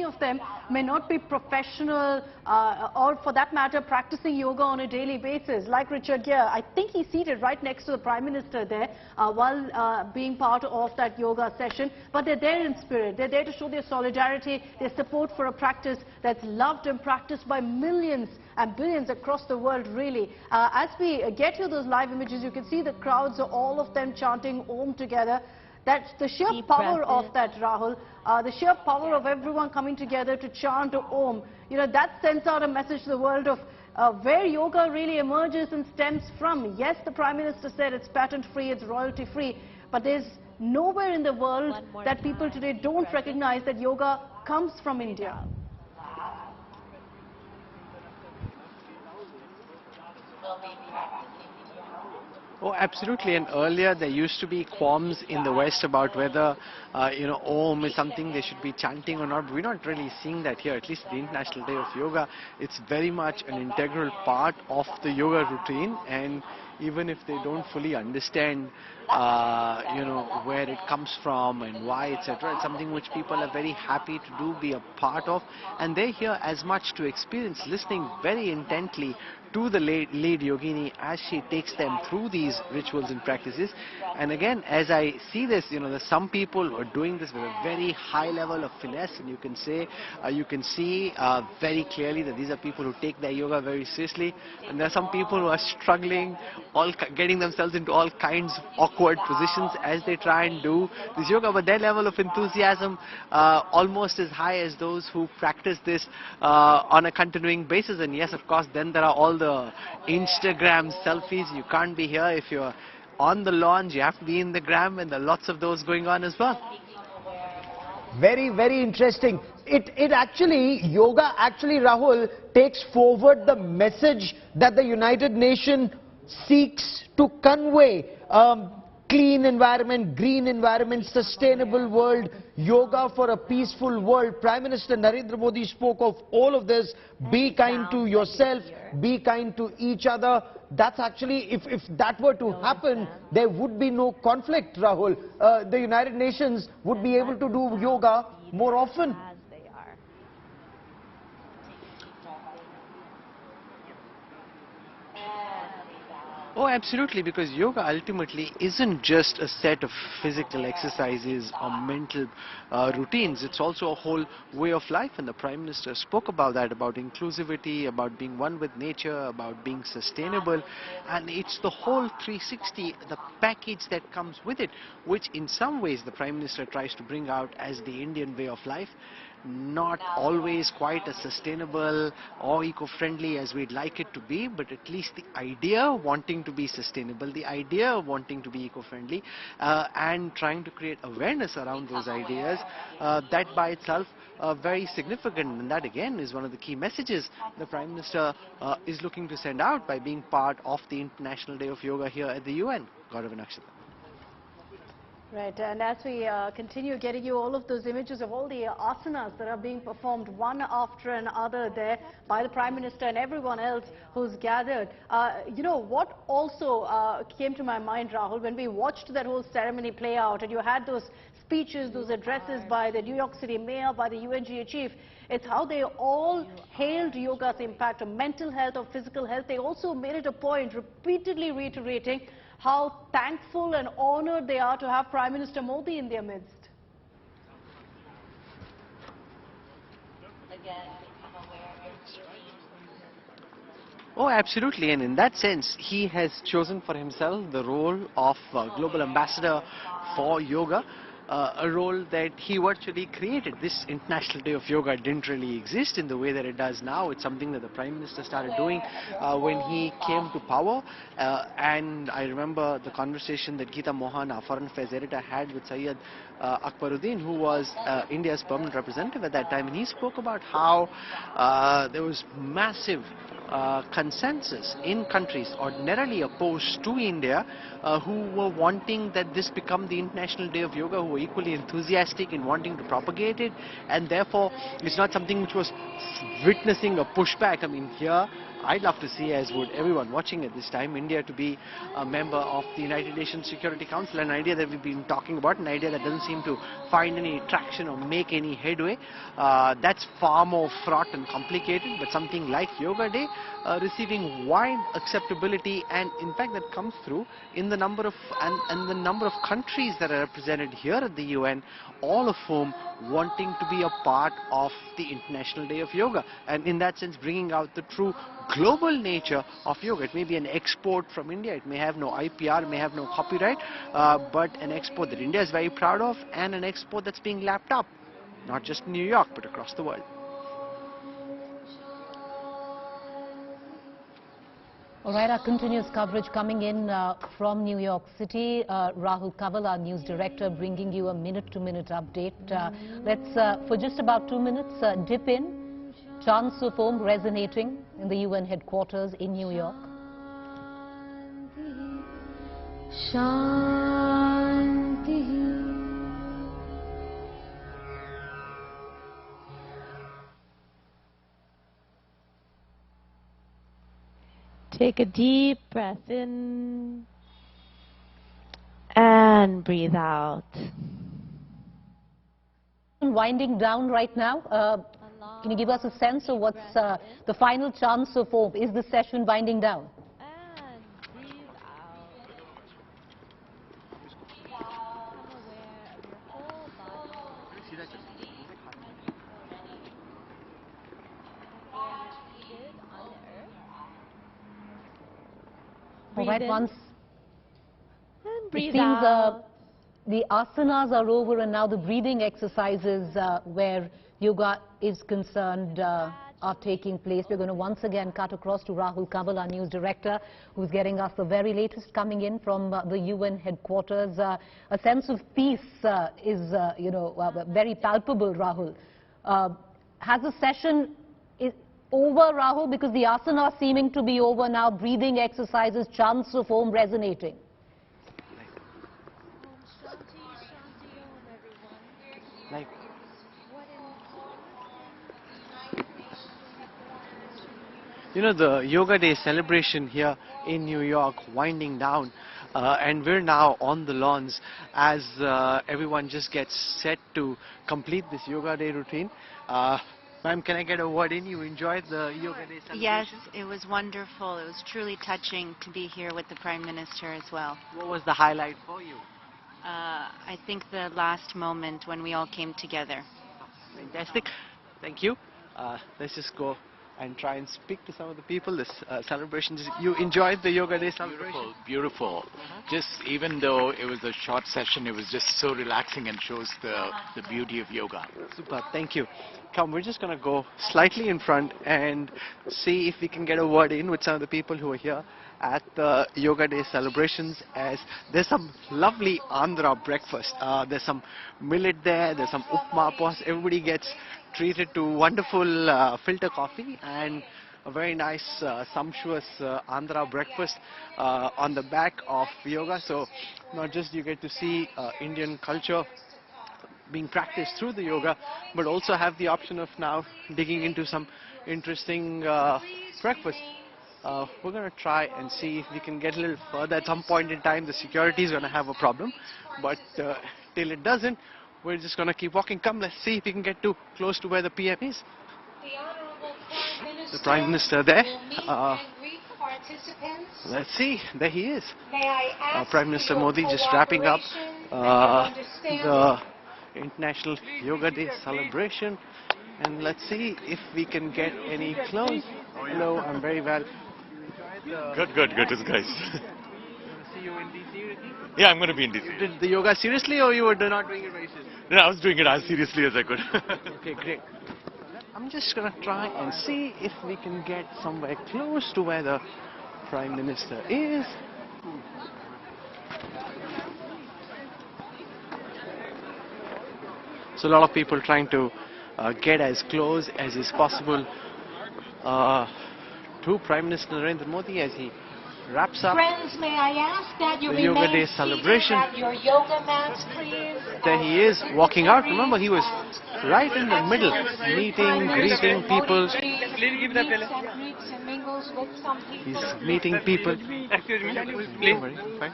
of them may not be professional or for that matter practicing yoga on a daily basis. Like Richard Gere, I think he's seated right next to the Prime Minister there while being part of that yoga session. But they're there in spirit. They're there to show their solidarity, their support for a practice that's loved and practiced by millions and billions across the world, really. As we get you those live images, you can see the crowds, all of them chanting Om together. That's the sheer power of that, Rahul. The sheer power of everyone coming together to chant Om. You know, that sends out a message to the world of where yoga really emerges and stems from. Yes, the Prime Minister said it's patent-free, it's royalty-free, but there's nowhere in the world that people today don't recognize that yoga comes from India. Oh, absolutely. And earlier there used to be qualms in the West about whether, Om is something they should be chanting or not. But we're not really seeing that here, at least the International Day of Yoga. It's very much an integral part of the yoga routine. And even if they don't fully understand, where it comes from and why, etc., it's something which people are very happy to do, be a part of. And they're here as much to experience, listening very intently to the lead yogini as she takes them through these rituals and practices. And again, as I see this, there's some people who are doing this with a very high level of finesse, and you can see very clearly that these are people who take their yoga very seriously, and there are some people who are struggling, getting themselves into all kinds of awkward positions as they try and do this yoga, but their level of enthusiasm almost as high as those who practice this on a continuing basis. And yes, of course, then there are all the Instagram selfies. You can't be here if you're on the launch, you have to be in the gram, and there are lots of those going on as well. Very, very interesting. Yoga actually, Rahul, takes forward the message that the United Nations seeks to convey. Clean environment, green environment, sustainable world, yoga for a peaceful world. Prime Minister Narendra Modi spoke of all of this. Be kind to yourself, be kind to each other. That's actually, if that were to happen, there would be no conflict, Rahul. The United Nations would be able to do yoga more often. Oh, absolutely, because yoga ultimately isn't just a set of physical exercises or mental routines. It's also a whole way of life, and the Prime Minister spoke about that, about inclusivity, about being one with nature, about being sustainable, and it's the whole 360, the package that comes with it, which in some ways the Prime Minister tries to bring out as the Indian way of life. Not always quite as sustainable or eco-friendly as we'd like it to be, but at least the idea of wanting to be sustainable, the idea of wanting to be eco-friendly, and trying to create awareness around those ideas, that by itself very significant. And that again is one of the key messages the Prime Minister is looking to send out by being part of the International Day of Yoga here at the UN. Gaurav and Akshata. Right, and as we continue getting you all of those images of all the asanas that are being performed one after another there by the Prime Minister and everyone else who's gathered. What also came to my mind, Rahul, when we watched that whole ceremony play out and you had those speeches, those addresses by the New York City mayor, by the UNGA chief, it's how they all hailed yoga's impact on mental health or physical health. They also made it a point, repeatedly reiterating how thankful and honored they are to have Prime Minister Modi in their midst. Oh, absolutely, and in that sense, he has chosen for himself the role of Global Ambassador for Yoga. A role that he virtually created. This International Day of Yoga didn't really exist in the way that it does now. It's something that the Prime Minister started doing when he came to power. And I remember the conversation that Geeta Mohan, our Foreign Affairs editor, had with Syed Akbaruddin, who was India's permanent representative at that time. And he spoke about how there was massive consensus in countries ordinarily opposed to India who were wanting that this become the International Day of Yoga, who were equally enthusiastic in wanting to propagate it, and therefore it's not something which was witnessing a pushback. I mean, here I'd love to see, as would everyone watching at this time, India to be a member of the United Nations Security Council, an idea that we've been talking about, an idea that doesn't seem to find any traction or make any headway. That's far more fraught and complicated, but something like Yoga Day receiving wide acceptability, and in fact that comes through in the number of and the number of countries that are represented here at the UN, all of whom wanting to be a part of the International Day of Yoga, and in that sense bringing out the true global nature of yoga. It may be an export from India, it may have no IPR, it may have no copyright, but an export that India is very proud of, and an export that's being lapped up, not just in New York but across the world. All right, our continuous coverage coming in from New York City. Rahul Kanwal, our news director, bringing you a minute-to-minute update. Let's, for just about 2 minutes, dip in. Chants of Om resonating in the UN headquarters in New York. Shanti. Take a deep breath in and breathe out. Winding down right now. Can you give us a sense of what's the final chants of Om? Is the session winding down? And breathe out. Become aware of your whole body. On the earth. All right, once And breathe it seems out. the asanas are over, and now the breathing exercises where yoga is concerned are taking place. We're going to once again cut across to Rahul Kanwal, our news director, who's getting us the very latest coming in from the UN headquarters. A sense of peace is, very palpable, Rahul. Has the session over, Rahul, because the asana seeming to be over now, breathing exercises, chants of Om resonating? Like, you know, the Yoga Day celebration here in New York winding down, and we're now on the lawns as everyone just gets set to complete this Yoga Day routine. Ma'am, can I get a word in? You enjoyed the Yoga Day celebration? Yes, it was wonderful. It was truly touching to be here with the Prime Minister as well. What was the highlight for you? I think the last moment when we all came together. Fantastic. Thank you. Let's just go and try and speak to some of the people. This celebration, you enjoyed the Yoga Day celebration? Beautiful. Just even though it was a short session, it was just so relaxing and shows the beauty of yoga. Super, thank you. Come, we're just going to go slightly in front and see if we can get a word in with some of the people who are here at the Yoga Day celebrations, as there's some lovely Andhra breakfast. There's some millet there, there's some upma pos. Everybody gets treated to wonderful filter coffee and a very nice sumptuous Andhra breakfast on the back of yoga. So not just you get to see Indian culture being practiced through the yoga, but also have the option of now digging into some interesting breakfast. We're going to try and see if we can get a little further. At some point in time the security is going to have a problem, but till it doesn't, we're just going to keep walking. Come, let's see if we can get too close to where the PM is. The Prime Minister there. Let's see, there he is. Prime Minister Modi just wrapping up the International Yoga Day celebration, and let's see if we can get any close. Hello, I'm very well. Good, it's guys. See you in DC with me? Yeah, I'm going to be in DC. You did the yoga seriously, or you were not doing it very seriously? No, I was doing it as seriously as I could. Okay, great. I'm just going to try and see if we can get somewhere close to where the Prime Minister is. So a lot of people trying to get as close as is possible to Prime Minister Narendra Modi as he wraps up Friends, may I ask that you the Yoga remain Day seated celebration. at your yoga mats, please. There he is, walking out. Remember, he was right in the middle, meeting, greeting people. He's meeting people. Excuse me, please. Fine.